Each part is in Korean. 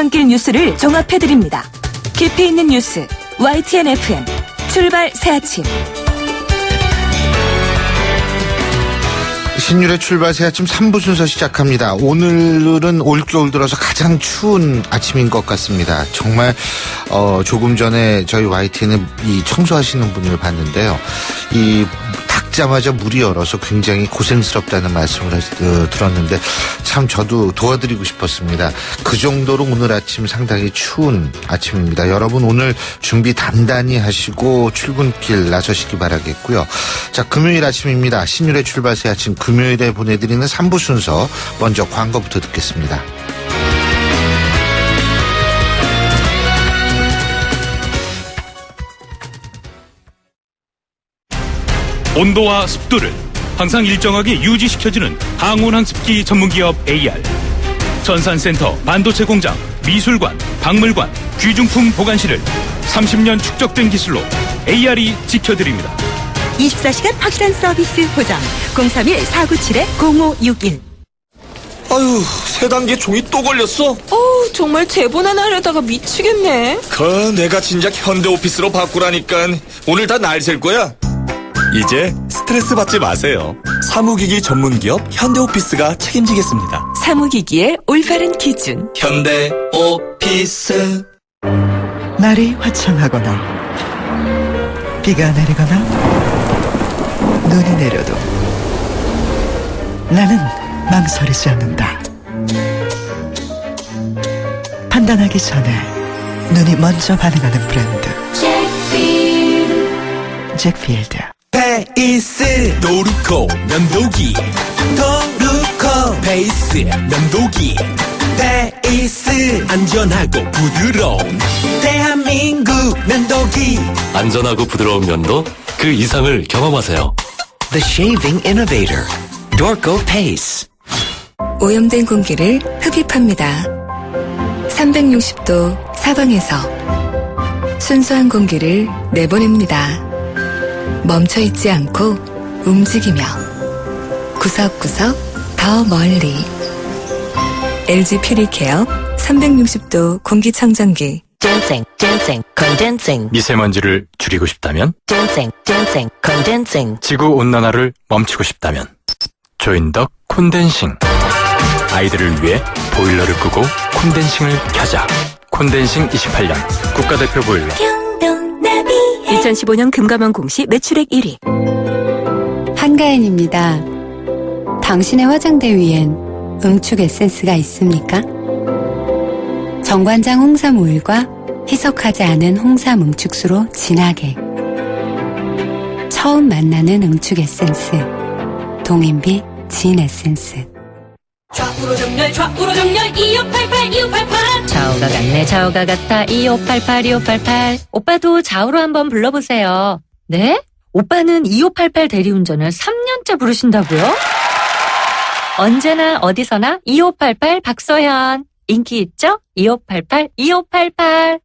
출근길 뉴스를 종합해드립니다. 깊이 있는 뉴스 YTN FM 출발 새아침. 신율의 출발 새아침 3부 순서 시작합니다. 오늘은 올겨울 들어서 가장 추운 아침인 것 같습니다. 정말 조금 전에 저희 YTN에 이 청소하시는 분을 봤는데요. 이 닦자마자 물이 얼어서 굉장히 고생스럽다는 말씀을 들었는데 참 저도 도와드리고 싶었습니다. 그 정도로 오늘 아침 상당히 추운 아침입니다. 여러분 오늘 준비 단단히 하시고 출근길 나서시기 바라겠고요. 자, 금요일 아침입니다. 신율의 출발 새아침 금요일에 보내드리는 3부 순서 먼저 광고부터 듣겠습니다. 온도와 습도를 항상 일정하게 유지시켜주는 항온항습기 전문기업 AR. 전산센터, 반도체 공장, 미술관, 박물관, 귀중품 보관실을 30년 축적된 기술로 AR이 지켜드립니다. 24시간 확실한 서비스 보장 031-497-0561. 아유, 세 단계 종이 또 걸렸어? 정말 제본 하나 하려다가 미치겠네. 내가 진작 현대오피스로 바꾸라니까. 오늘 다 날 셀 거야. 이제 스트레스 받지 마세요. 사무기기 전문기업 현대오피스가 책임지겠습니다. 사무기기의 올바른 기준 현대오피스. 날이 화창하거나 비가 내리거나 눈이 내려도 나는 망설이지 않는다. 판단하기 전에 눈이 먼저 반응하는 브랜드 잭필드. 페이스 도루코 면도기, 도루코 페이스 면도기, 페이스 안전하고 부드러운 대한민국 면도기. 안전하고 부드러운 면도 그 이상을 경험하세요. The Shaving Innovator, Dorco Pace. 오염된 공기를 흡입합니다. 360도 사방에서 순수한 공기를 내보냅니다. 멈춰있지 않고 움직이며 구석구석 더 멀리. LG 퓨리케어 360도 공기청정기. 컨덴싱. 미세먼지를 줄이고 싶다면, 컨덴싱. 지구온난화를 멈추고 싶다면 조인덕 콘덴싱. 아이들을 위해 보일러를 끄고 콘덴싱을 켜자. 콘덴싱 28년 국가대표 보일러. 2015년 금감원 공시 매출액 1위 한가인입니다. 당신의 화장대 위엔 응축 에센스가 있습니까? 정관장 홍삼 오일과 희석하지 않은 홍삼 응축수로 진하게. 처음 만나는 응축 에센스 동인비 진 에센스. 좌우로 정렬 2588. 좌우가 같네, 좌우가 같아. 2588. 오빠도 좌우로 한번 불러보세요. 네? 오빠는 2588 대리운전을 3년째 부르신다고요? 언제나 어디서나 2588 박서연. 인기 있죠? 2588.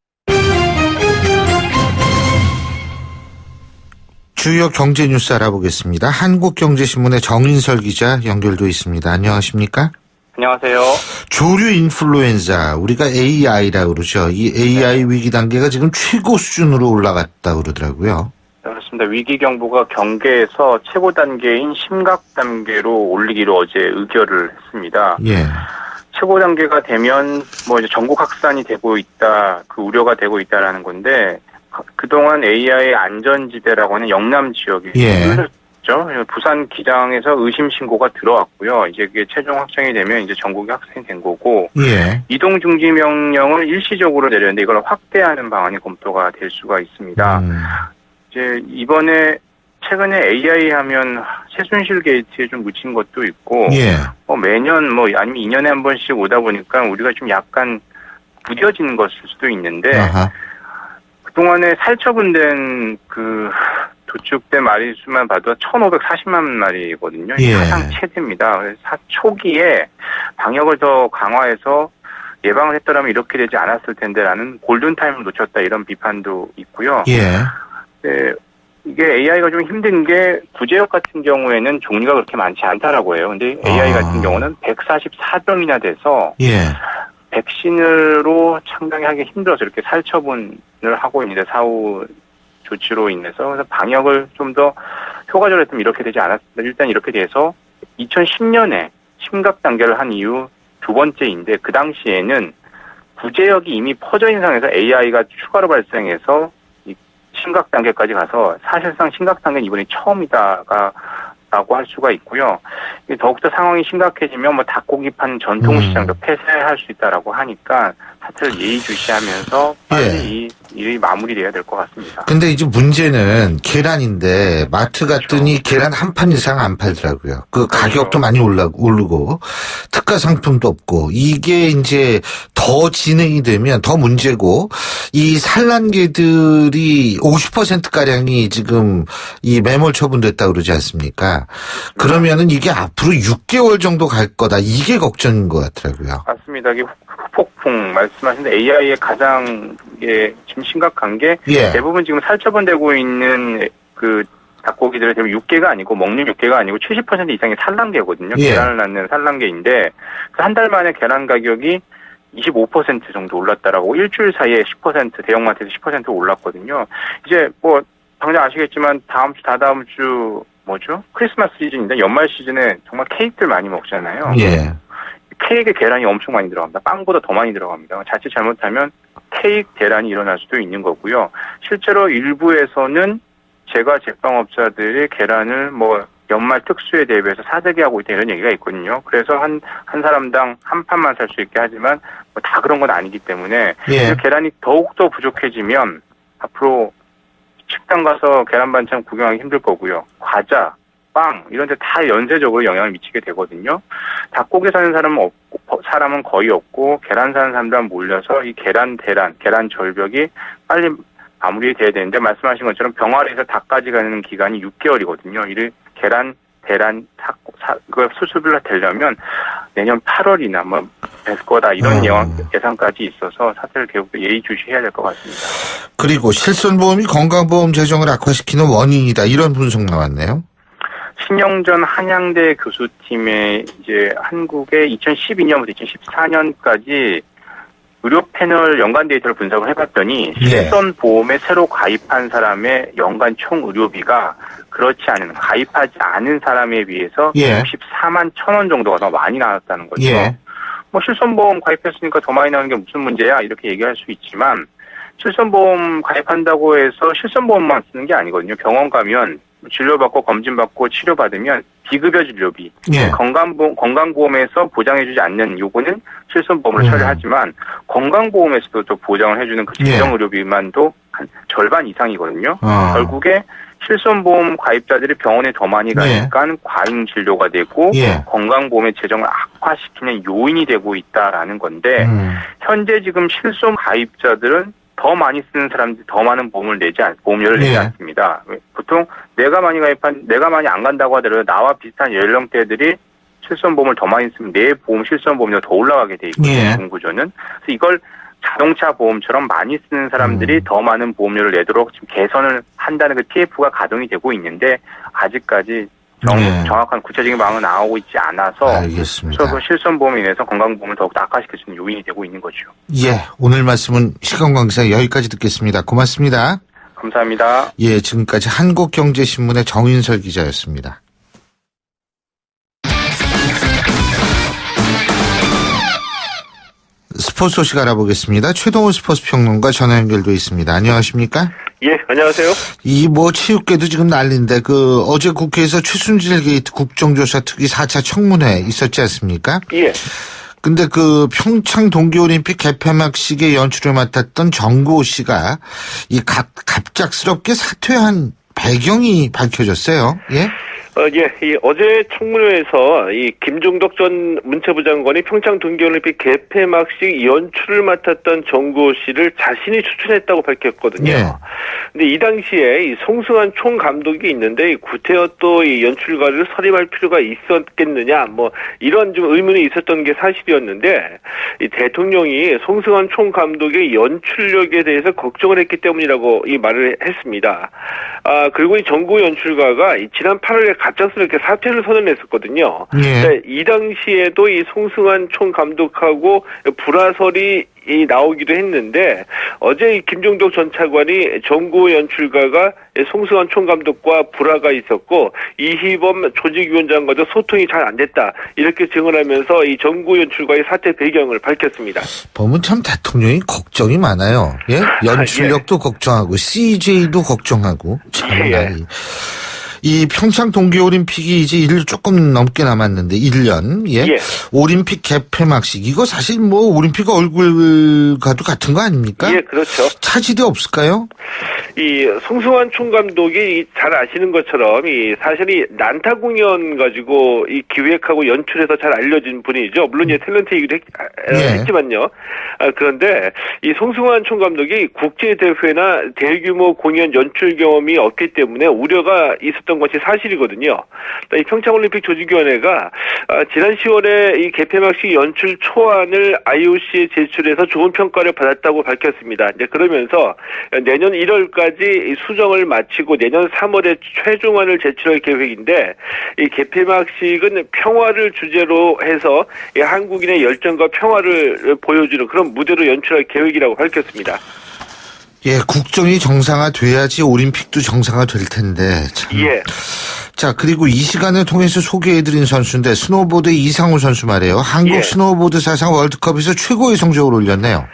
주요 경제 뉴스 알아보겠습니다. 한국경제신문의 정인설 기자 연결돼 있습니다. 안녕하십니까? 안녕하세요. 조류 인플루엔자, 우리가 AI라고 그러죠. 이 AI 위기 단계가 지금 최고 수준으로 올라갔다고 그러더라고요. 그렇습니다. 위기 경보가 경계에서 최고 단계인 심각 단계로 올리기로 어제 의결을 했습니다. 예. 최고 단계가 되면 이제 전국 확산이 되고 있다, 그 우려가 되고 있다라는 건데, 그동안 AI 안전지대라고 하는 영남 지역이 뚫렸죠. 부산 기장에서 의심 신고가 들어왔고요. 이제 그게 최종 확정이 되면 이제 전국에 확산이 된 거고, 예. 이동 중지 명령을 일시적으로 내렸는데 이걸 확대하는 방안이 검토가 될 수가 있습니다. 이제 이번에 최근에 AI 하면 최순실 게이트에 좀 묻힌 것도 있고, 예. 매년 아니면 2년에 한 번씩 오다 보니까 우리가 좀 약간 무뎌진 것일 수도 있는데, 아하. 그동안에 살처분된 그 도축된 마리수만 봐도 1,540만 마리거든요. 예. 가장 최대입니다. 그래서 초기에 방역을 더 강화해서 예방을 했더라면 이렇게 되지 않았을 텐데라는 골든타임을 놓쳤다, 이런 비판도 있고요. 예. 네, 이게 AI가 좀 힘든 게 구제역 같은 경우에는 종류가 그렇게 많지 않다라고 해요. 근데 AI 같은 경우는 144종이나 돼서 예. 백신으로 상당히 하기 힘들어서 이렇게 살처분을 하고 있는데 사후 조치로 인해서 그래서 방역을 좀 더 효과적으로 했으면 이렇게 되지 않았습니다. 일단 이렇게 돼서 2010년에 심각 단계를 한 이후 두 번째인데 그 당시에는 구제역이 이미 퍼져 있는 상황에서 AI가 추가로 발생해서 이 심각 단계까지 가서 사실상 심각 단계는 이번이 처음이다라고 할 수가 있고요. 더욱더 상황이 심각해지면 뭐 닭고기 파는 전통시장도 폐쇄할 수 있다라고 하니까 사태를 예의주시하면서 빨리 이 일이 마무리돼야 될 것 같습니다. 근데 이제 문제는 계란인데 마트 갔더니 계란 한 판 이상 안 팔더라고요. 그 가격도 많이 오르고 특가 상품도 없고 이게 이제 더 진행이 되면 더 문제고 이 산란개들이 50%가량이 지금 이 매몰 처분됐다고 그러지 않습니까? 그러면은 이게 앞으로 6개월 정도 갈 거다. 이게 걱정인 것 같더라고요. 맞습니다. 이게 폭풍 말씀하신 AI의 가장 지금 심각한 게 대부분 지금 살처분되고 있는 그 닭고기들은 지금 육개가 아니고 먹는 육개가 아니고 70% 이상이 산란개거든요. 계란을 낳는 산란개인데 한 달 만에 계란 가격이 25% 정도 올랐다라고 일주일 사이에 10% 대형마트에서 10% 올랐거든요. 이제 뭐 당장 아시겠지만 다음 주 다다음 주 뭐죠? 크리스마스 시즌인데 연말 시즌에 정말 케이크들 많이 먹잖아요. 케이크에 계란이 엄청 많이 들어갑니다. 빵보다 더 많이 들어갑니다. 자칫 잘못하면 케이크 대란이 일어날 수도 있는 거고요. 실제로 일부에서는 제과 제빵업자들이 계란을 뭐 연말 특수에 대비해서 사재기 하고 있다 이런 얘기가 있거든요. 그래서 한 사람당 한 판만 살 수 있게 하지만 뭐 다 그런 건 아니기 때문에 계란이 더욱더 부족해지면 앞으로 식당 가서 계란 반찬 구경하기 힘들 거고요. 과자, 빵 이런 데 다 연쇄적으로 영향을 미치게 되거든요. 닭고기 사는 사람은 거의 없고 계란 사는 사람들만 몰려서 이 계란 절벽이 빨리 마무리돼야 되는데 말씀하신 것처럼 병아리에서 닭까지 가는 기간이 6개월이거든요. 이를 대란 수습을 되려면 내년 8월이나 뭐 될 거다 이런 예상까지 있어서 사태를 계속 예의주시해야 될 것 같습니다. 그리고 실손보험이 건강보험 재정을 악화시키는 원인이다 이런 분석 나왔네요. 신영전 한양대 교수팀의 이제 한국의 2012년부터 2014년까지 의료 패널 연간 데이터를 분석을 해봤더니 실손보험에 새로 가입한 사람의 연간 총 의료비가 그렇지 않은 가입하지 않은 사람에 비해서 64만 1,000원 정도가 더 많이 나왔다는 거죠. 뭐 실손보험 가입했으니까 더 많이 나오는 게 무슨 문제야 이렇게 얘기할 수 있지만 실손보험 가입한다고 해서 실손보험만 쓰는 게 아니거든요. 병원 가면 진료받고 검진받고 치료받으면 비급여 진료비, 건강보험에서 보장해주지 않는 요거는 실손보험으로 처리하지만 건강보험에서도 또 보장을 해주는 그 재정의료비만도 한 절반 이상이거든요. 결국에 실손보험 가입자들이 병원에 더 많이 가니까 과잉 진료가 되고 건강보험의 재정을 악화시키는 요인이 되고 있다라는 건데 현재 지금 실손 가입자들은 더 많이 쓰는 사람들이 더 많은 보험료를 내지 않습니다. 보통 내가 많이 안 간다고 하더라도 나와 비슷한 연령대들이 실손보험을 더 많이 쓰면 내 실손보험료가 더 올라가게 돼 있거든요. 공구조는. 그래서 이걸 자동차 보험처럼 많이 쓰는 사람들이 더 많은 보험료를 내도록 지금 개선을 한다는 그 TF가 가동이 되고 있는데 아직까지 정확한 구체적인 방안은 나오고 있지 않아서 알겠습니다. 그래서 실손보험에 인해서 건강보험을 더욱 악화시킬 수 있는 요인이 되고 있는 거죠. 오늘 말씀은 시간관계상 여기까지 듣겠습니다. 고맙습니다. 감사합니다. 지금까지 한국경제신문의 정인설 기자였습니다. 스포츠 소식 알아보겠습니다. 최동호 스포츠 평론가 전화 연결돼 있습니다. 안녕하십니까? 안녕하세요. 체육계도 지금 난리인데 어제 국회에서 최순실 게이트 국정조사 특위 4차 청문회 있었지 않습니까? 근데 평창 동계올림픽 개폐막식의 연출을 맡았던 정구호 씨가 갑작스럽게 사퇴한 배경이 밝혀졌어요. 어제 청문회에서 김종덕 전 문체부 장관이 평창 동계올림픽 개폐막식 연출을 맡았던 정구호 씨를 자신이 추천했다고 밝혔거든요. 근데 이 당시에 송승환 총감독이 있는데 구태여 또 이 연출가를 설임할 필요가 있었겠느냐 이런 좀 의문이 있었던 게 사실이었는데 이 대통령이 송승환 총감독의 연출력에 대해서 걱정을 했기 때문이라고 이 말을 했습니다. 그리고 이 정구호 연출가가 지난 8월에 갑작스럽게 사퇴를 선언했었거든요. 예. 이 당시에도 이 송승환 총감독하고 불화설이 나오기도 했는데 어제 이 김종덕 전 차관이 정구 연출가가 송승환 총감독과 불화가 있었고 이희범 조직위원장과도 소통이 잘 안 됐다 이렇게 증언하면서 이 정구 연출가의 사퇴 배경을 밝혔습니다. 보면 참 대통령이 걱정이 많아요. 예? 연출력도 걱정하고 CJ도 걱정하고 참나. 이 평창 동계올림픽이 이제 1년 조금 넘게 남았는데 1년. 예. 올림픽 개폐막식 이거 사실 뭐 올림픽 얼굴과도 같은 거 아닙니까? 예, 그렇죠. 차질이 없을까요? 이 송승환 총감독이 잘 아시는 것처럼 이 사실이 난타 공연 가지고 이 기획하고 연출해서 잘 알려진 분이죠. 물론 이제 탤런트이기도 했지만요. 그런데 이 송승환 총감독이 국제 대회나 대규모 공연 연출 경험이 없기 때문에 우려가 있었던 것이 사실이거든요. 이 평창올림픽 조직위원회가 지난 10월에 이 개폐막식 연출 초안을 IOC에 제출해서 좋은 평가를 받았다고 밝혔습니다. 이제 그러면서 내년 1월까지 수정을 마치고 내년 3월에 최종안을 제출할 계획인데 이 개폐막식은 평화를 주제로 해서 이 한국인의 열정과 평화를 보여주는 그런 무대로 연출할 계획이라고 밝혔습니다. 예, 국정이 정상화돼야지 올림픽도 정상화될 텐데. 참. 예. 자, 그리고 이 시간을 통해서 소개해드린 선수인데 스노보드 이상우 선수 말이에요. 한국 스노보드 사상 월드컵에서 최고의 성적을 올렸네요.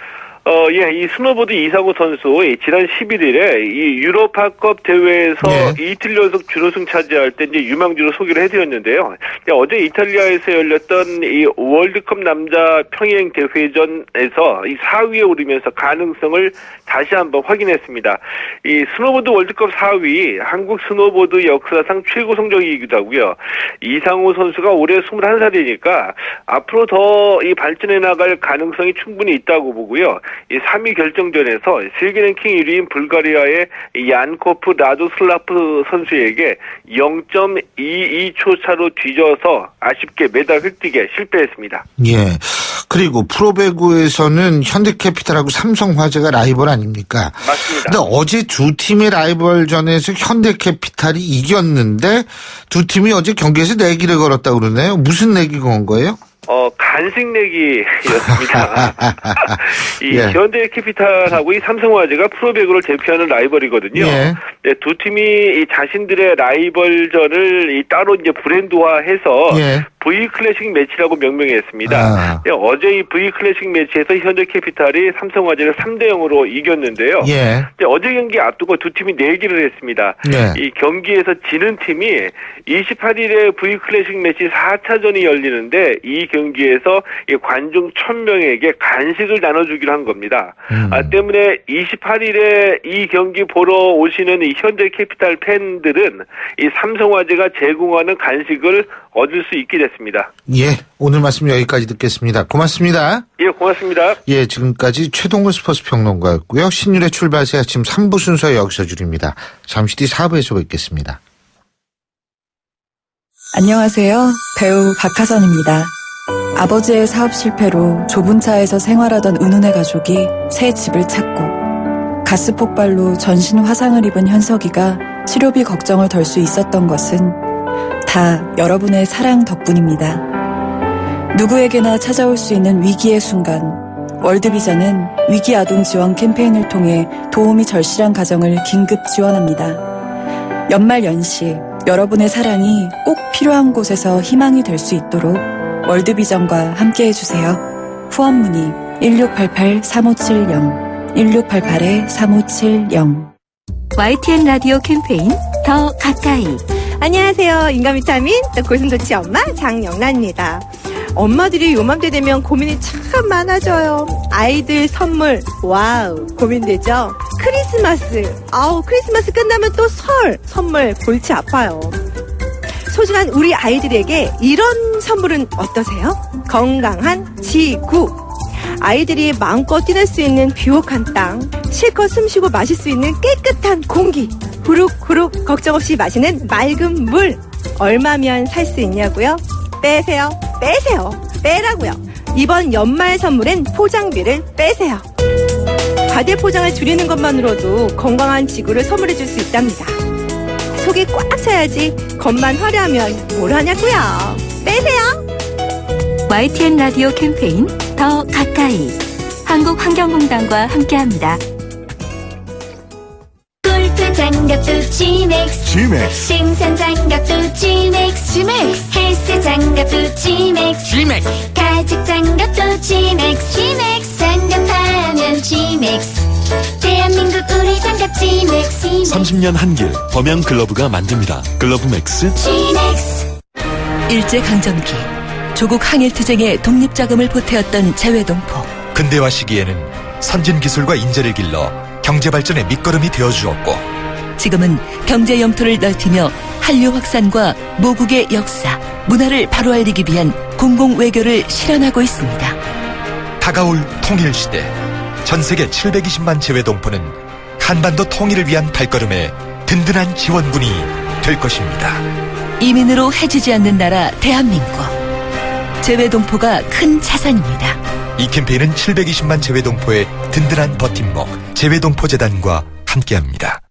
이 스노보드 이상우 선수, 지난 11일에 이 유로파컵 대회에서 이틀 연속 준우승 차지할 때 이제 유망주로 소개를 해드렸는데요. 어제 이탈리아에서 열렸던 이 월드컵 남자 평행 대회전에서 이 4위에 오르면서 가능성을 다시 한번 확인했습니다. 이 스노보드 월드컵 4위, 한국 스노보드 역사상 최고 성적이기도 하고요. 이상우 선수가 올해 21살이니까 앞으로 더 이 발전해 나갈 가능성이 충분히 있다고 보고요. 이 3위 결정전에서 세계 랭킹 1위인 불가리아의 얀코프 라도슬라프 선수에게 0.22초 차로 뒤져서 아쉽게 메달 획득에 실패했습니다. 예. 그리고 프로배구에서는 현대캐피탈하고 삼성화재가 라이벌 아닙니까? 맞습니다. 근데 어제 두 팀의 라이벌전에서 현대캐피탈이 이겼는데 두 팀이 어제 경기에서 내기를 걸었다고 그러네요. 무슨 내기 건 거예요? 간식 내기였습니다. 이 현대캐피탈하고 이 삼성화재가 프로배구를 대표하는 라이벌이거든요. 네, 두 팀이 이 자신들의 라이벌전을 이 따로 이제 브랜드화해서 V 클래식 매치라고 명명했습니다. 네, 어제 이 V 클래식 매치에서 현대캐피탈이 삼성화재를 3대0으로 이겼는데요. 네, 어제 경기 앞두고 두 팀이 내기를 했습니다. 이 경기에서 지는 팀이 28일에 V 클래식 매치 4차전이 열리는데 이 경기에서 이 관중 1000명에게 간식을 나눠주기로 한 겁니다. 때문에 28일에 이 경기 보러 오시는 이 현대캐피탈 팬들은 이 삼성화재가 제공하는 간식을 얻을 수 있게 됐습니다. 예, 오늘 말씀 여기까지 듣겠습니다. 고맙습니다. 예, 고맙습니다. 예, 지금까지 최동훈 스포츠 평론가였고요. 신율의 출발새 아침 3부 순서 여기서 줄입니다. 잠시 뒤 4부에서 뵙겠습니다. 안녕하세요. 배우 박하선입니다. 아버지의 사업 실패로 좁은 차에서 생활하던 은훈의 가족이 새 집을 찾고 가스 폭발로 전신 화상을 입은 현석이가 치료비 걱정을 덜 수 있었던 것은 다 여러분의 사랑 덕분입니다. 누구에게나 찾아올 수 있는 위기의 순간, 월드비전은 위기 아동 지원 캠페인을 통해 도움이 절실한 가정을 긴급 지원합니다. 연말 연시 여러분의 사랑이 꼭 필요한 곳에서 희망이 될 수 있도록 월드비전과 함께해주세요. 후원 문의 1688-3570 1688-3570. YTN 라디오 캠페인 더 가까이. 안녕하세요. 인간비타민 고슴도치 엄마 장영란입니다. 엄마들이 요맘때 되면 고민이 참 많아져요. 아이들 선물 와우 고민되죠. 크리스마스 크리스마스 끝나면 또 설 선물 골치 아파요. 소중한 우리 아이들에게 이런 선물은 어떠세요? 건강한 지구. 아이들이 마음껏 뛰놀 수 있는 비옥한 땅, 실컷 숨쉬고 마실 수 있는 깨끗한 공기, 후룩후룩 걱정 없이 마시는 맑은 물. 얼마면 살 수 있냐고요? 빼세요. 빼라고요. 이번 연말 선물엔 포장비를 빼세요. 과대 포장을 줄이는 것만으로도 건강한 지구를 선물해 줄 수 있답니다. 속이 꽉 차야지 겉만 화려하면 뭘 하냐고요. 빼세요. YTN 라디오 캠페인 더 가까이 한국환경공단과 함께합니다. 골프 장갑도 G맥스, 생산 장갑도 G맥스, 헬스 장갑도 G맥스, 가죽 장갑도 G맥스, 장갑하면 G맥스. 대한민국 우리 장갑 G맥스. 30년 한길 범양 글러브가 만듭니다. 글러브 맥스 G맥스. 일제강점기 조국 항일투쟁의 독립자금을 보태었던 재외동포. 근대화 시기에는 선진기술과 인재를 길러 경제발전의 밑거름이 되어주었고, 지금은 경제 영토를 넓히며 한류 확산과 모국의 역사, 문화를 바로 알리기 위한 공공외교를 실현하고 있습니다. 다가올 통일시대, 전세계 720만 재외동포는 한반도 통일을 위한 발걸음에 든든한 지원군이 될 것입니다. 이민으로 해지지 않는 나라 대한민국. 재외동포가 큰 자산입니다. 이 캠페인은 720만 재외동포의 든든한 버팀목 재외동포재단과 함께합니다.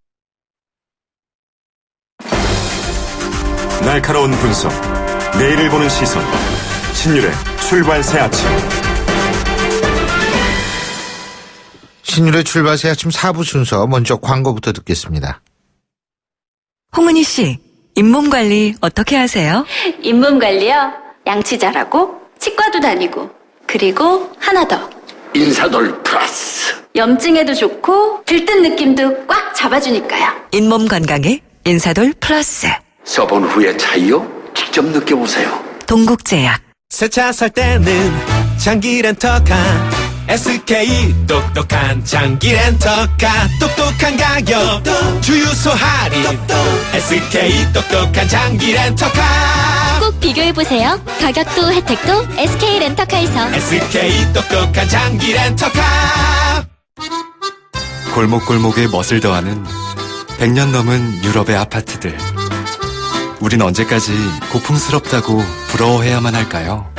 날카로운 분석, 내일을 보는 시선, 신율의 출발 새 아침. 신율의 출발 새 아침 4부 순서, 먼저 광고부터 듣겠습니다. 홍은희 씨, 잇몸 관리 어떻게 하세요? 잇몸 관리요? 양치 잘하고 치과도 다니고, 그리고 하나 더, 인사돌 플러스. 염증에도 좋고 들뜬 느낌도 꽉 잡아주니까요. 잇몸 건강에 인사돌 플러스. 써본 후의 차이요? 직접 느껴보세요. 동국제약. 새 차 살 때는 장기 렌터카, SK 똑똑한 장기 렌터카, 똑똑한 가격, 주유소 할인, SK 똑똑한 장기 렌터카. 꼭 비교해보세요. 가격도 혜택도 SK 렌터카에서. SK 똑똑한 장기 렌터카. 골목골목에 멋을 더하는 100년 넘은 유럽의 아파트들. 우린 언제까지 고풍스럽다고 부러워해야만 할까요?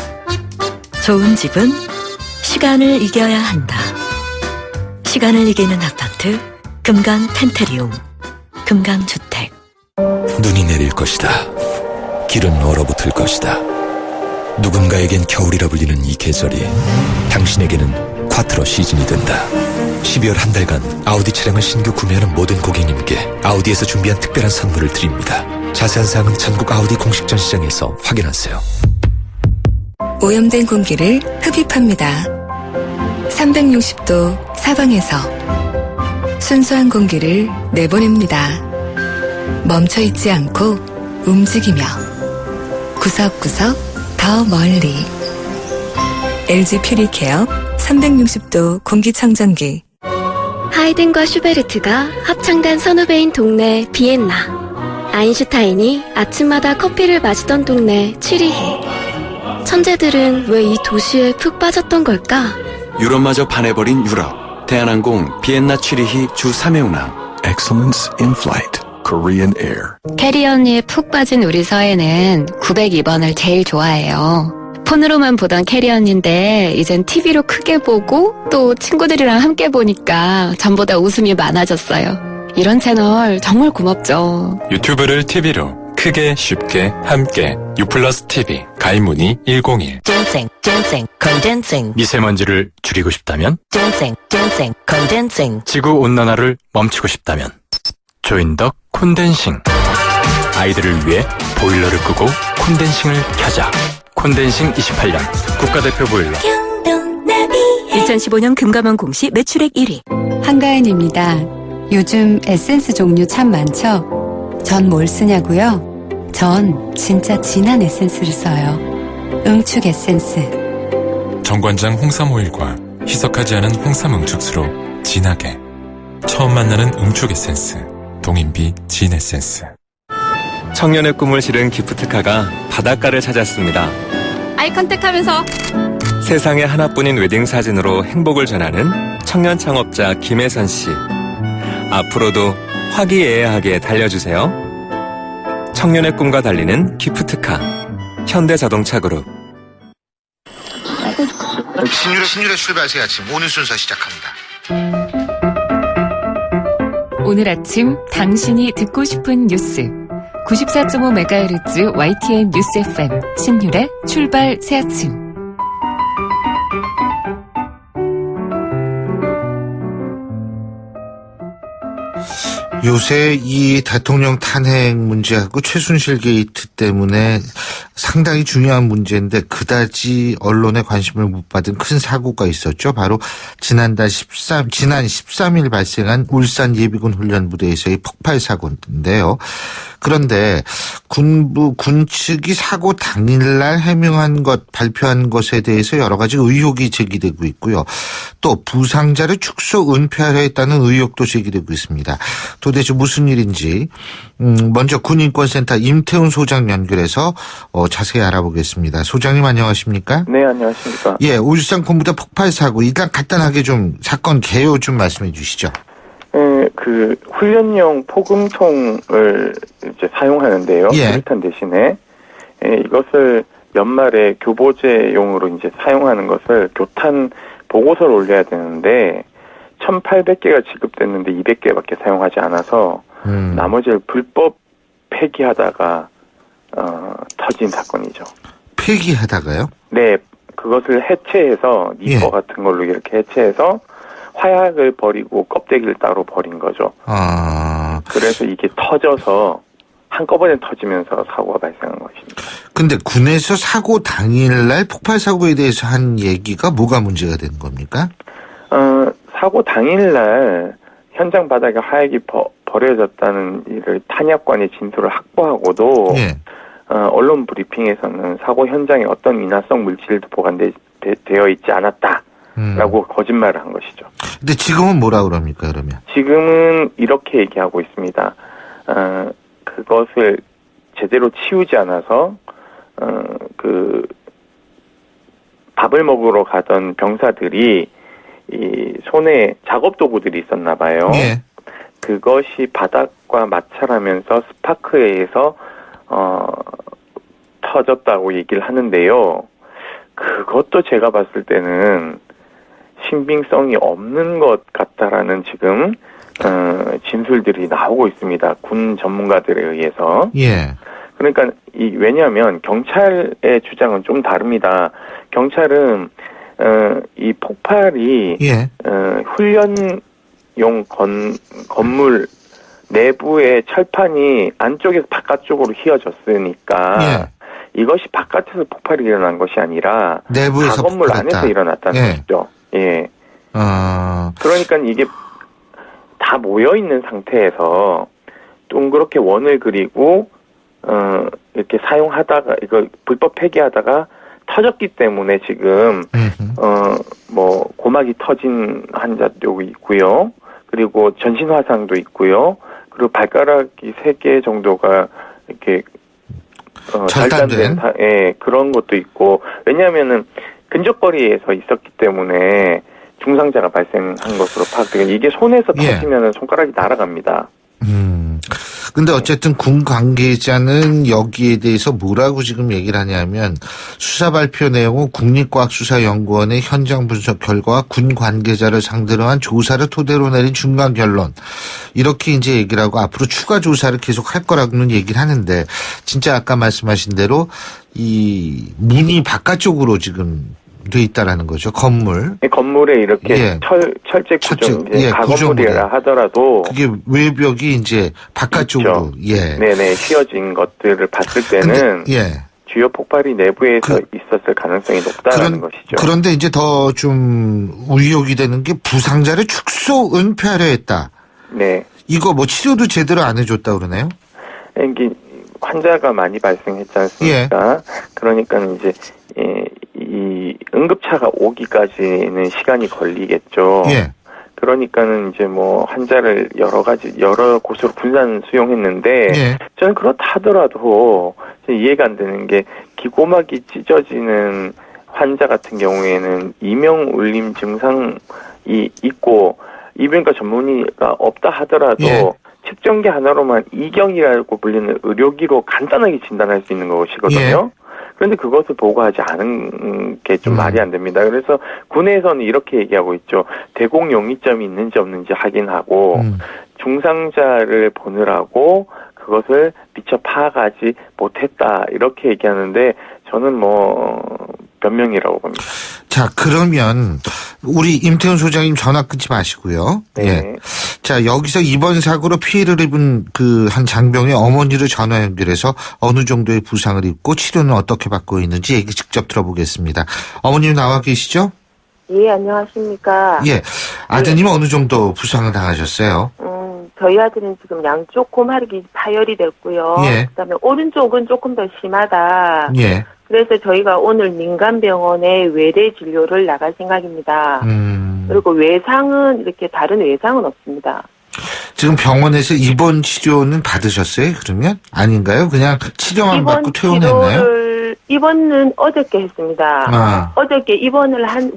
좋은 집은 시간을 이겨야 한다. 시간을 이기는 아파트, 금강 펜테리움, 금강주택. 눈이 내릴 것이다. 길은 얼어붙을 것이다. 누군가에겐 겨울이라 불리는 이 계절이 당신에게는 콰트로 시즌이 된다. 12월 한 달간 아우디 차량을 신규 구매하는 모든 고객님께 아우디에서 준비한 특별한 선물을 드립니다. 자세한 사항은 전국 아우디 공식 전시장에서 확인하세요. 오염된 공기를 흡입합니다. 360도 사방에서 순수한 공기를 내보냅니다. 멈춰있지 않고 움직이며 구석구석 더 멀리. LG 퓨리케어 360도 공기청정기. 하이든과 슈베르트가 합창단 선후배인 동네 비엔나. 아인슈타인이 아침마다 커피를 마시던 동네 취리히. 천재들은 왜 이 도시에 푹 빠졌던 걸까? 유럽마저 반해버린 유럽. 대한항공 비엔나 취리히 주 3회 운항. Excellence in Flight, Korean Air. 캐리언에 푹 빠진 우리 서해는 902번을 제일 좋아해요. 폰으로만 보던 캐리언인데 이젠 TV로 크게 보고 또 친구들이랑 함께 보니까 전보다 웃음이 많아졌어요. 이런 채널 정말 고맙죠. 유튜브를 TV로 크게 쉽게 함께 U+ TV 가입 문의 101. 컨덴싱. 미세먼지를 줄이고 싶다면, 컨덴싱. 지구 온난화를 멈추고 싶다면 조인덕 콘덴싱. 아이들을 위해 보일러를 끄고 콘덴싱을 켜자. 콘덴싱 28년 국가대표 보일러. 2015년 금감원 공시 매출액 1위. 한가은입니다. 요즘 에센스 종류 참 많죠? 전 뭘 쓰냐고요? 전 진짜 진한 에센스를 써요. 응축 에센스. 정관장 홍삼 오일과 희석하지 않은 홍삼 응축수로 진하게. 처음 만나는 응축 에센스. 동인비 진 에센스. 청년의 꿈을 실은 기프트카가 바닷가를 찾았습니다. 아이 컨택하면서. 세상에 하나뿐인 웨딩 사진으로 행복을 전하는 청년 창업자 김혜선 씨. 앞으로도 화기애애하게 달려주세요. 청년의 꿈과 달리는 기프트카. 현대자동차그룹. 신율의 출발 새 아침 오늘 순서 시작합니다. 오늘 아침 당신이 듣고 싶은 뉴스 94.5MHz YTN 뉴스 FM 신율의 출발 새 아침. 요새 이 대통령 탄핵 문제하고 최순실 게이트 때문에 상당히 중요한 문제인데 그다지 언론의 관심을 못 받은 큰 사고가 있었죠. 바로 지난 13일 발생한 울산 예비군 훈련부대에서의 폭발 사고인데요. 그런데 군 측이 사고 당일날 해명한 것, 발표한 것에 대해서 여러 가지 의혹이 제기되고 있고요. 또 부상자를 축소 은폐하려 했다는 의혹도 제기되고 있습니다. 도대체 무슨 일인지 먼저 군인권센터 임태훈 소장 연결해서 자세히 알아보겠습니다. 소장님 안녕하십니까? 네, 안녕하십니까? 예, 울산 군부대 폭발 사고 일단 간단하게 좀 사건 개요 좀 말씀해 주시죠. 그 훈련용 포금총을 이제 사용하는데요. 수류탄 대신에 이것을 연말에 교보제용으로 이제 사용하는 것을 교탄 보고서를 올려야 되는데 1,800개가 지급됐는데 200개밖에 사용하지 않아서 나머지를 불법 폐기하다가 터진 사건이죠. 폐기하다가요? 네, 그것을 해체해서 니퍼 같은 걸로 이렇게 해체해서 화약을 버리고 껍데기를 따로 버린 거죠. 그래서 이게 터져서 한꺼번에 터지면서 사고가 발생한 것입니다. 근데 군에서 사고 당일날 폭발 사고에 대해서 한 얘기가 뭐가 문제가 된 겁니까? 사고 당일날 현장 바닥에 화약이 버려졌다는 일을 탄약관의 진술을 확보하고도 언론 브리핑에서는 사고 현장에 어떤 인화성 물질도 보관되어 있지 않았다. 라고 거짓말을 한 것이죠. 근데 지금은 뭐라 그럽니까, 그러면? 지금은 이렇게 얘기하고 있습니다. 그것을 제대로 치우지 않아서, 밥을 먹으러 가던 병사들이 이 손에 작업 도구들이 있었나 봐요. 그것이 바닥과 마찰하면서 스파크에 의해서, 터졌다고 얘기를 하는데요. 그것도 제가 봤을 때는 신빙성이 없는 것 같다라는 지금 진술들이 나오고 있습니다. 군 전문가들에 의해서. 그러니까 왜냐하면 경찰의 주장은 좀 다릅니다. 경찰은 이 폭발이 훈련용 건물 내부의 철판이 안쪽에서 바깥쪽으로 휘어졌으니까 이것이 바깥에서 폭발이 일어난 것이 아니라 내부에서 건물 폭발했다. 안에서 일어났다는 것이죠. 그러니까 이게 다 모여 있는 상태에서 동그랗게 원을 그리고 이렇게 사용하다가 이거 불법 폐기하다가 터졌기 때문에 지금 고막이 터진 환자도 있고요. 그리고 전신 화상도 있고요. 그리고 발가락이 3개 정도가 이렇게 절단된 그런 것도 있고, 왜냐하면은 근접거리에서 있었기 때문에 중상자가 발생한 것으로 파악되고, 이게 손에서 터지면은 손가락이 날아갑니다. 근데 어쨌든 군 관계자는 여기에 대해서 뭐라고 지금 얘기를 하냐면 수사 발표 내용은 국립과학수사연구원의 현장 분석 결과와 군 관계자를 상대로 한 조사를 토대로 내린 중간 결론. 이렇게 이제 얘기를 하고 앞으로 추가 조사를 계속 할 거라고는 얘기를 하는데 진짜 아까 말씀하신 대로 이 문이 바깥쪽으로 지금 돼 있다라는 거죠. 건물. 건물에 이렇게 철제 구조, 가건물이라 하더라도 그게 외벽이 이제 바깥쪽으로 네네 휘어진 것들을 봤을 때는 주요 폭발이 내부에서 있었을 가능성이 높다는 것이죠. 그런데 이제 더 좀 의혹이 되는 게 부상자를 축소 은폐하려 했다. 네. 이거 뭐 치료도 제대로 안 해줬다 그러네요. 이게 환자가 많이 발생했지 않습니까? 그러니까 이제 이 응급차가 오기까지는 시간이 걸리겠죠. 그러니까는 이제 뭐 환자를 여러 곳으로 분산 수용했는데 저는 그렇다 하더라도 이해가 안 되는 게 기고막이 찢어지는 환자 같은 경우에는 이명 울림 증상이 있고 이비인후과 전문의가 없다 하더라도 측정기 하나로만 이경이라고 불리는 의료기로 간단하게 진단할 수 있는 것이거든요. 그런데 그것을 보고하지 않은 게 좀 말이 안 됩니다. 그래서 군에서는 이렇게 얘기하고 있죠. 대공 용의점이 있는지 없는지 확인하고 중상자를 보느라고 그것을 미처 파악하지 못했다 이렇게 얘기하는데 저는 변명이라고 봅니다. 자, 그러면 우리 임태훈 소장님 전화 끊지 마시고요. 네. 예. 자, 여기서 이번 사고로 피해를 입은 그 한 장병의 어머니를 전화 연결해서 어느 정도의 부상을 입고 치료는 어떻게 받고 있는지 얘기 직접 들어보겠습니다. 어머님 나와 계시죠? 예, 안녕하십니까. 예. 아드님 어느 정도 부상을 당하셨어요? 저희 아들은 지금 양쪽 고막이 파열이 됐고요. 예. 그다음에 오른쪽은 조금 더 심하다. 예. 그래서 저희가 오늘 민간병원에 외래 진료를 나갈 생각입니다. 그리고 외상은 이렇게 다른 외상은 없습니다. 지금 병원에서 입원 치료는 받으셨어요? 그러면? 아닌가요? 그냥 치료만 받고 퇴원했나요? 입원은 어저께 했습니다. 어저께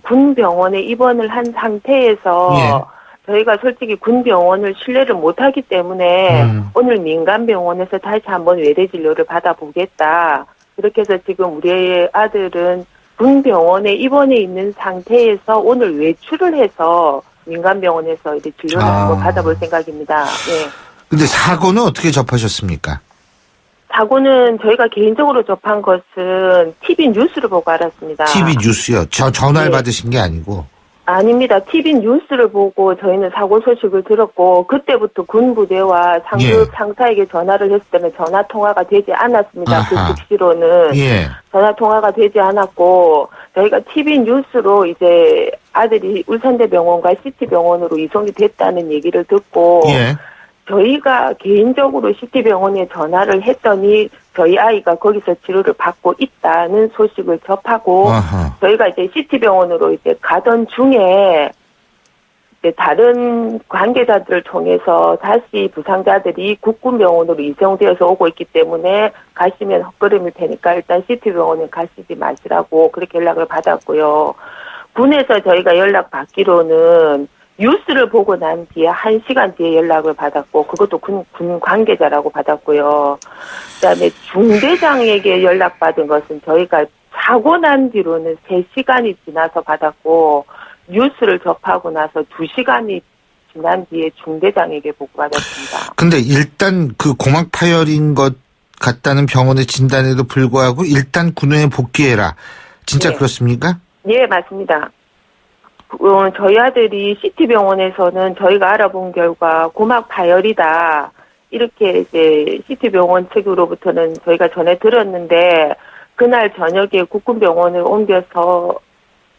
군 병원에 입원을 한 상태에서 예. 저희가 솔직히 군 병원을 신뢰를 못하기 때문에 오늘 민간병원에서 다시 한번 외래 진료를 받아보겠다. 그렇게 해서 지금 우리 아들은 군 병원에 입원해 있는 상태에서 오늘 외출을 해서 민간병원에서 이제 진료를 한번 받아볼 생각입니다. 예. 근데 사고는 어떻게 접하셨습니까? 사고는 저희가 개인적으로 접한 것은 TV 뉴스를 보고 알았습니다. TV 뉴스요? 전화를 네. 받으신 게 아니고? 아닙니다. TV 뉴스를 보고 저희는 사고 소식을 들었고 그때부터 군부대와 상급 상사에게 전화를 했을 때는 전화 통화가 되지 않았습니다. 그 즉시로는 전화 통화가 되지 않았고 저희가 TV 뉴스로 이제 아들이 울산대병원과 시티병원으로 이송이 됐다는 얘기를 듣고 저희가 개인적으로 시티병원에 전화를 했더니 저희 아이가 거기서 치료를 받고 있다는 소식을 접하고 저희가 이제 시티병원으로 이제 가던 중에 이제 다른 관계자들을 통해서 다시 부상자들이 국군병원으로 이송되어서 오고 있기 때문에 가시면 헛걸음일 테니까 일단 시티병원에 가시지 마시라고 그렇게 연락을 받았고요. 군에서 저희가 연락 받기로는 뉴스를 보고 난 뒤에 1시간 뒤에 연락을 받았고 그것도 군 관계자라고 받았고요. 그다음에 중대장에게 연락받은 것은 저희가 사고 난 뒤로는 3시간이 지나서 받았고 뉴스를 접하고 나서 2시간이 지난 뒤에 중대장에게 보고받았습니다. 근데 일단 그 고막 파열인 것 같다는 병원의 진단에도 불구하고 일단 군에 복귀해라. 진짜 그렇습니까? 네, 맞습니다. 저희 아들이 시티병원에서는 저희가 알아본 결과 고막 파열이다. 이렇게 이제 시티병원 측으로부터는 저희가 전해 들었는데 그날 저녁에 국군병원을 옮겨서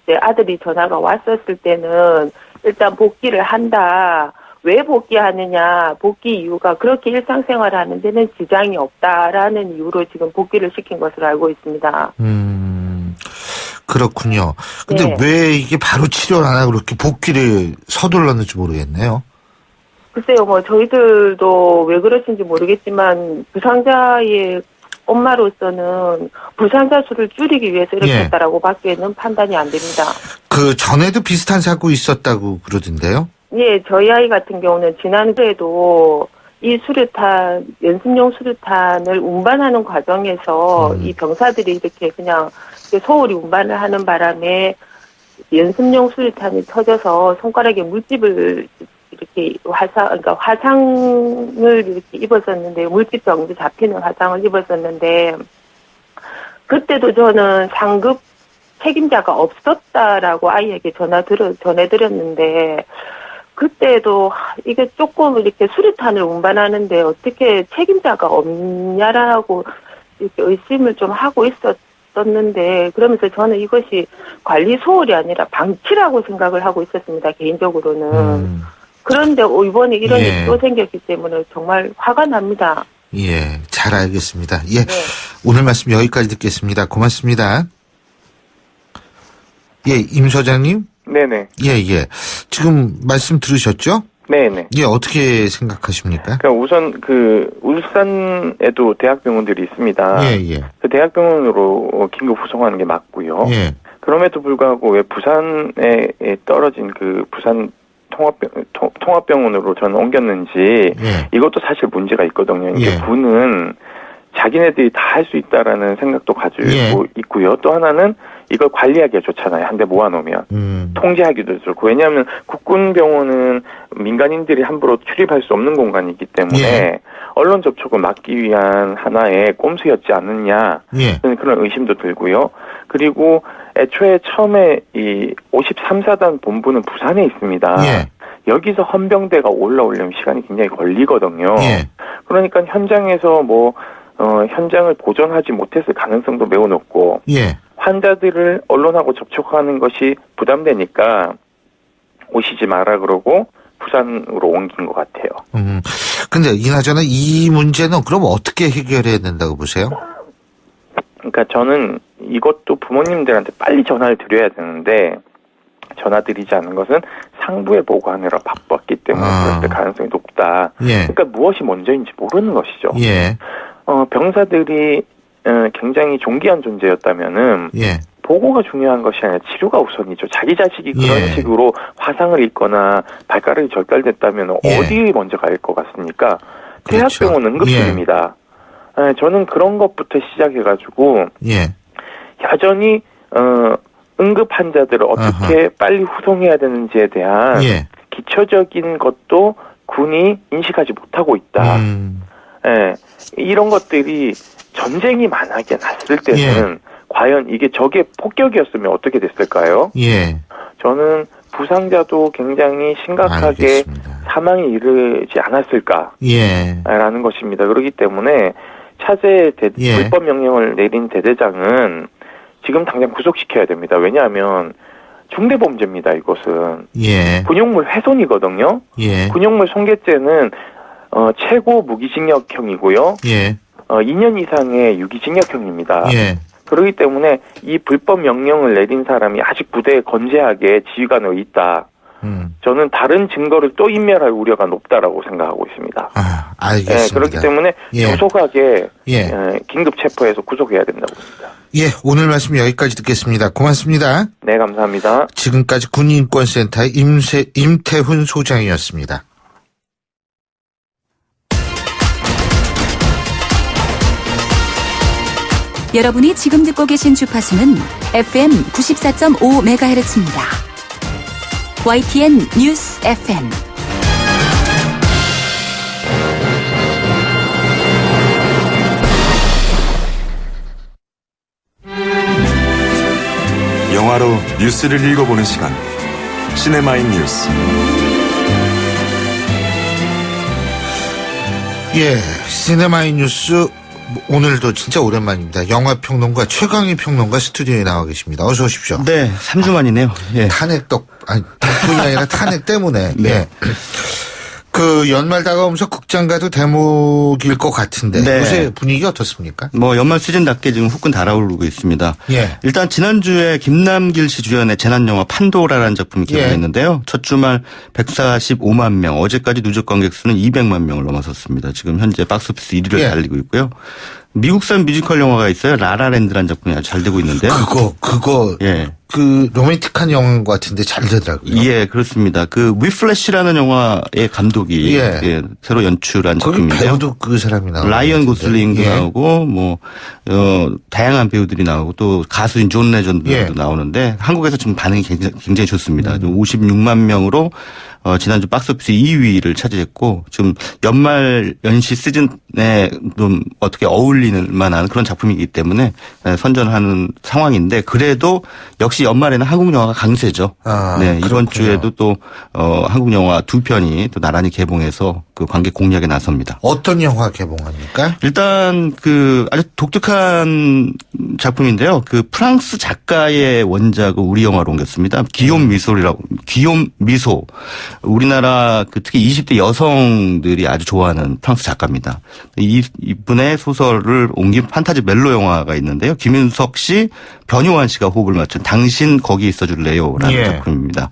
이제 아들이 전화가 왔었을 때는 일단 복귀를 한다. 왜 복귀하느냐. 복귀 이유가 그렇게 일상생활을 하는 데는 지장이 없다라는 이유로 지금 복귀를 시킨 것으로 알고 있습니다. 그렇군요. 근데 왜 이게 바로 치료를 안 하고 그렇게 복귀를 서둘렀는지 모르겠네요. 글쎄요, 저희들도 왜 그러신지 모르겠지만, 부상자의 엄마로서는 부상자 수를 줄이기 위해서 이렇게 했다라고 밖에는 판단이 안 됩니다. 그 전에도 비슷한 사고 있었다고 그러던데요? 예, 저희 아이 같은 경우는 지난해에도 이 연습용 수류탄을 운반하는 과정에서 이 병사들이 이렇게 그냥 소홀히 운반을 하는 바람에 연습용 수류탄이 터져서 손가락에 물집을 이렇게 화상을 이렇게 입었었는데 물집 정도 잡히는 화상을 입었었는데 그때도 저는 상급 책임자가 없었다라고 아이에게 전해드렸는데 그때도 이게 조금 이렇게 수류탄을 운반하는데 어떻게 책임자가 없냐라고 이렇게 의심을 좀 하고 있었는데 그러면서 저는 이것이 관리 소홀이 아니라 방치라고 생각을 하고 있었습니다. 개인적으로는. 그런데 이번에 이런 일이 또 생겼기 때문에 정말 화가 납니다. 예, 잘 알겠습니다. 오늘 말씀 여기까지 듣겠습니다. 고맙습니다. 임 소장님. 네네. 지금 말씀 들으셨죠? 네네. 어떻게 생각하십니까? 그러니까 우선 울산에도 대학병원들이 있습니다. 그 대학병원으로 긴급 후송하는 게 맞고요. 그럼에도 불구하고 왜 부산에 떨어진 그 부산 통합병원으로 저는 옮겼는지 이것도 사실 문제가 있거든요. 이게 군은 자기네들이 다 할 수 있다라는 생각도 가지고 있고요. 또 하나는 이걸 관리하기가 좋잖아요. 한 대 모아놓으면. 통제하기도 좋고. 왜냐하면 국군병원은 민간인들이 함부로 출입할 수 없는 공간이기 때문에 언론 접촉을 막기 위한 하나의 꼼수였지 않느냐 저는 그런 의심도 들고요. 그리고 애초에 처음에 이 53사단 본부는 부산에 있습니다. 여기서 헌병대가 올라오려면 시간이 굉장히 걸리거든요. 그러니까 현장에서 현장을 보존하지 못했을 가능성도 매우 높고 환자들을 언론하고 접촉하는 것이 부담되니까 오시지 마라 그러고 부산으로 옮긴 것 같아요. 근데 이나저나 이 문제는 그럼 어떻게 해결해야 된다고 보세요? 그러니까 저는 이것도 부모님들한테 빨리 전화를 드려야 되는데 전화 드리지 않는 것은 상부에 보고하느라 바빴기 때문에 그럴 가능성이 높다. 그러니까 무엇이 먼저인지 모르는 것이죠. 병사들이 굉장히 존귀한 존재였다면은 보고가 중요한 것이 아니라 치료가 우선이죠. 자기 자식이 그런 식으로 화상을 입거나 발가락이 절달됐다면 어디에 먼저 갈 것 같습니까? 대학병원 응급실입니다. 저는 그런 것부터 시작해가지고 여전히 응급 환자들을 어떻게 빨리 후송해야 되는지에 대한 기초적인 것도 군이 인식하지 못하고 있다. 이런 것들이 전쟁이 만약에 났을 때는 과연 이게 적의 폭격이었으면 어떻게 됐을까요? 저는 부상자도 굉장히 심각하게 사망에 이르지 않았을까라는 것입니다. 그렇기 때문에 차제 불법 명령을 내린 대대장은 지금 당장 구속시켜야 됩니다. 왜냐하면 중대범죄입니다. 이것은 군용물 훼손이거든요. 군용물 손괴죄는 최고 무기징역형이고요. 2년 이상의 유기징역형입니다. 그렇기 때문에 이 불법 명령을 내린 사람이 아직 부대에 건재하게 지휘관으로 있다. 저는 다른 증거를 또 인멸할 우려가 높다라고 생각하고 있습니다. 알겠습니다. 그렇기 때문에 조속하게 긴급 체포해서 구속해야 된다고 봅니다. 오늘 말씀 여기까지 듣겠습니다. 고맙습니다. 네, 감사합니다. 지금까지 군인권센터의 임태훈 소장이었습니다. 여러분이 지금 듣고 계신 주파수는 FM 94.5MHz입니다. YTN 뉴스 FM. 영화로 뉴스를 읽어보는 시간. 시네마인 뉴스. 시네마인 뉴스. 오늘도 진짜 오랜만입니다. 영화평론가 최강희 평론가 스튜디오에 나와 계십니다. 어서 오십시오. 네, 3주 만이네요. 덕분이 아니라 탄핵 때문에. 그 연말 다가오면서 극장 가도 대목일 것 같은데 요새 분위기 어떻습니까? 연말 시즌답게 지금 후끈 달아오르고 있습니다. 일단 지난주에 김남길 씨 주연의 재난영화 판도라라는 작품이 개봉했는데요. 첫 주말 145만 명, 어제까지 누적 관객 수는 200만 명을 넘어섰습니다. 지금 현재 박스오피스 1위를 달리고 있고요. 미국산 뮤지컬 영화가 있어요. 라라랜드라는 작품이 아주 잘 되고 있는데요. 그 로맨틱한 영화인 것 같은데 잘 되더라고요. 그렇습니다. 그 위플래시라는 영화의 감독이 새로 연출한 작품인데요. 배우도 그 사람이 나오고 라이언 고슬링도 나오고 다양한 배우들이 나오고 또 가수인 존 레전드도 나오는데 한국에서 지금 반응이 굉장히 좋습니다. 56만 명으로 지난주 박스오피스 2위를 차지했고 지금 연말 연시 시즌에 좀 어떻게 어울리는 만한 그런 작품이기 때문에 선전하는 상황인데 그래도 역시 연말에는 한국 영화가 강세죠. 이번 주에도 또 한국 영화 2편이 또 나란히 개봉해서 그 관객 공략에 나섭니다. 어떤 영화 개봉합니까? 일단 그 아주 독특한 작품인데요. 그 프랑스 작가의 원작을 우리 영화로 옮겼습니다. 기욤 미소. 우리나라 그 특히 20대 여성들이 아주 좋아하는 프랑스 작가입니다. 이분의 소설을 옮긴 판타지 멜로 영화가 있는데요. 김윤석 씨, 변요한 씨가 호흡을 맞춘 당신 거기 있어줄래요라는 작품입니다.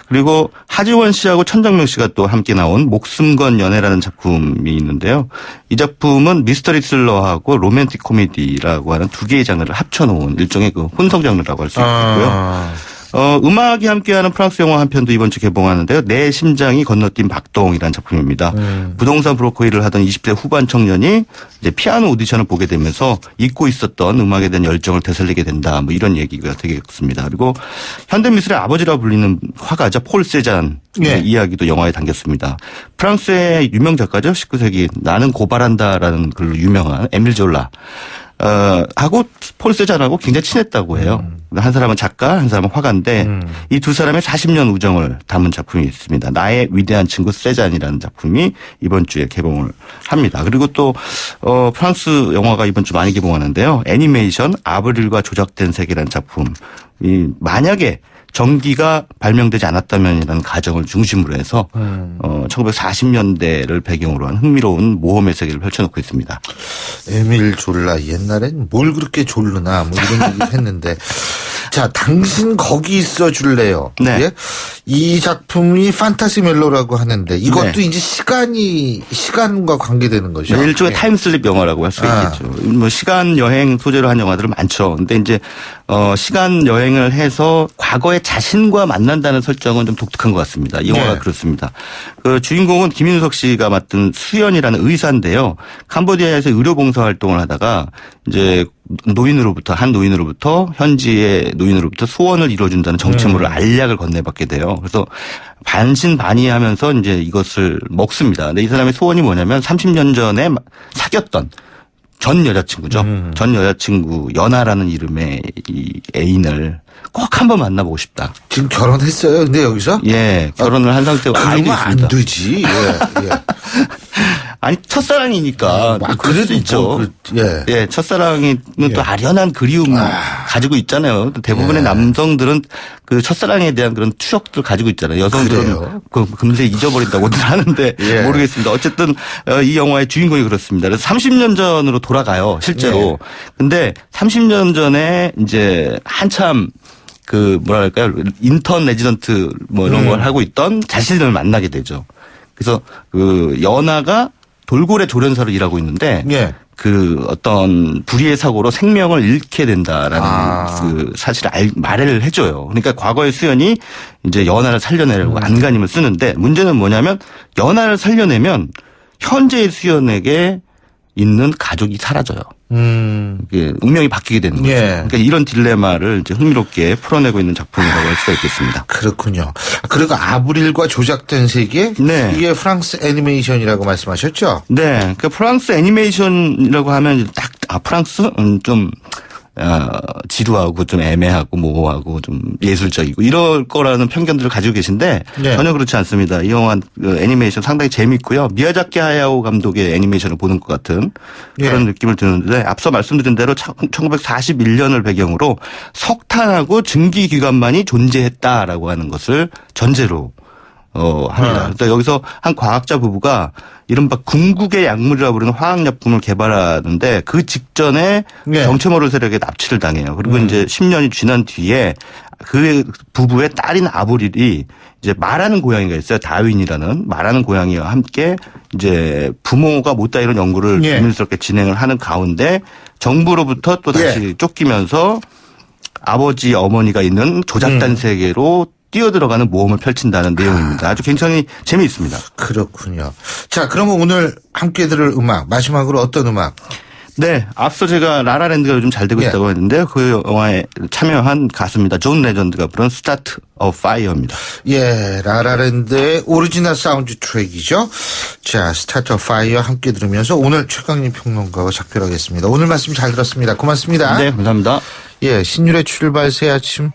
그리고 하지원 씨하고 천정명 씨가 또 함께 나온 목숨건 연애라는 작품이 있는데요. 이 작품은 미스터리 스릴러하고 로맨틱 코미디라고 하는 두 개의 장르를 합쳐놓은 일종의 그 혼성 장르라고 할 수 있고요. 음악이 함께하는 프랑스 영화 한 편도 이번 주 개봉하는데요. 내 심장이 건너뛴 박동이라는 작품입니다. 부동산 브로커 일을 하던 20대 후반 청년이 이제 피아노 오디션을 보게 되면서 잊고 있었던 음악에 대한 열정을 되살리게 된다. 뭐 이런 얘기가 되겠습니다. 그리고 현대미술의 아버지라 불리는 화가자 폴 세잔의 이야기도 영화에 담겼습니다. 프랑스의 유명 작가죠. 19세기 나는 고발한다라는 글로 유명한 에밀 졸라. 하고 폴 세잔하고 굉장히 친했다고 해요. 한 사람은 작가, 한 사람은 화가인데 이 두 사람의 40년 우정을 담은 작품이 있습니다. 나의 위대한 친구 세잔이라는 작품이 이번 주에 개봉을 합니다. 그리고 또 프랑스 영화가 이번 주 많이 개봉하는데요. 애니메이션 아브릴과 조작된 세계라는 작품. 만약에 전기가 발명되지 않았다면이라는 가정을 중심으로 해서 1940년대를 배경으로 한 흥미로운 모험의 세계를 펼쳐놓고 있습니다. 에밀 졸라 옛날엔 뭘 그렇게 졸르나 뭐 이런 얘기를 했는데 자, 당신 거기 있어 줄래요? 네. 예? 이 작품이 판타시 멜로라고 하는데 이것도 이제 시간과 관계되는 거죠. 일종의 타임슬립 영화라고 할 수 있겠죠. 뭐 시간 여행 소재로 한 영화들은 많죠. 근데 이제 시간 여행을 해서 과거의 자신과 만난다는 설정은 좀 독특한 것 같습니다. 이 영화가 그렇습니다. 그 주인공은 김윤석 씨가 맡은 수연이라는 의사인데요. 캄보디아에서 의료봉사 활동을 하다가 이제 한 노인으로부터 현지의 노인으로부터 소원을 이뤄준다는 정체모를 알약을 건네받게 돼요. 그래서 반신반의하면서 이제 이것을 먹습니다. 근데 이 사람의 소원이 뭐냐면 30년 전에 사귀었던 전 여자친구죠. 전 여자친구 연하라는 이름의 이 애인을 꼭 한번 만나보고 싶다. 지금 결혼했어요? 근데 여기서? 예, 결혼을 한 상태로 알고 있습니다. 안 되지. 예. 아니 첫사랑이니까 그럴 수 있죠. 예, 첫사랑은 또 아련한 그리움 가지고 있잖아요. 대부분의 남성들은 그 첫사랑에 대한 그런 추억들 가지고 있잖아요. 여성들은 그 금세 잊어버린다고들 하는데 모르겠습니다. 어쨌든 이 영화의 주인공이 그렇습니다. 그래서 30년 전으로 돌아가요, 실제로. 근데 30년 전에 이제 한참 그 뭐랄까요, 인턴 레지던트 뭐 이런 걸 하고 있던 자신을 만나게 되죠. 그래서 그 연하가 돌고래 조련사로 일하고 있는데 그 어떤 불의의 사고로 생명을 잃게 된다라는 그 사실을 말을 해줘요. 그러니까 과거의 수연이 이제 연하를 살려내려고 안간힘을 쓰는데 문제는 뭐냐면 연하를 살려내면 현재의 수연에게 있는 가족이 사라져요. 운명이 바뀌게 되는 거죠. 그러니까 이런 딜레마를 이제 흥미롭게 풀어내고 있는 작품이라고 할 수가 있겠습니다. 그렇군요. 그리고 아브릴과 조작된 세계? 이게 프랑스 애니메이션이라고 말씀하셨죠? 네. 그 프랑스 애니메이션이라고 하면 딱 프랑스? 좀 지루하고 좀 애매하고 모호하고 좀 예술적이고 이럴 거라는 편견들을 가지고 계신데 전혀 그렇지 않습니다. 이 영화 애니메이션 상당히 재밌고요. 미야자키 하야오 감독의 애니메이션을 보는 것 같은 그런 느낌을 드는데 앞서 말씀드린 대로 1941년을 배경으로 석탄하고 증기기관만이 존재했다라고 하는 것을 전제로 합니다. 그래서 여기서 한 과학자 부부가 이른바 궁극의 약물이라고 부르는 화학약품을 개발하는데 그 직전에 정체모를 세력에 납치를 당해요. 그리고 이제 10년이 지난 뒤에 그 부부의 딸인 아브릴이 이제 말하는 고양이가 있어요. 다윈이라는 말하는 고양이와 함께 이제 부모가 못다 이런 연구를 비밀스럽게 진행을 하는 가운데 정부로부터 또 다시 쫓기면서 아버지 어머니가 있는 조작단 세계로 뛰어들어가는 모험을 펼친다는 내용입니다. 아주 굉장히 재미있습니다. 그렇군요. 자, 그러면 오늘 함께 들을 음악, 마지막으로 어떤 음악? 네, 앞서 제가 라라랜드가 요즘 잘 되고 있다고 했는데요. 그 영화에 참여한 가수입니다. 존 레전드가 부른 스타트 어 파이어입니다. 예, 라라랜드의 오리지널 사운드 트랙이죠. 자, 스타트 어 파이어 함께 들으면서 오늘 최강림 평론가와 작별하겠습니다. 오늘 말씀 잘 들었습니다. 고맙습니다. 네, 감사합니다. 예, 신율의 출발 새 아침.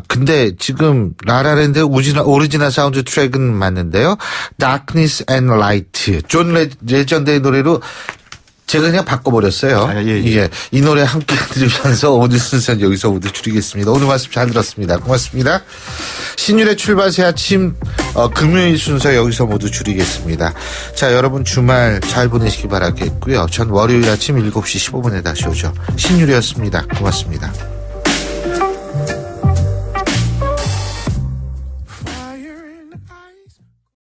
근데 지금 라라랜드의 오리지널 사운드 트랙은 맞는데요. Darkness and Light. 존 레전드의 노래로 제가 그냥 바꿔버렸어요. 예. 이 노래 함께 들으면서 오늘 순서는 여기서 모두 줄이겠습니다. 오늘 말씀 잘 들었습니다. 고맙습니다. 신율의 출발 새 아침 금요일 순서 여기서 모두 줄이겠습니다. 자, 여러분 주말 잘 보내시기 바라겠고요. 전 월요일 아침 7시 15분에 다시 오죠. 신율이었습니다. 고맙습니다.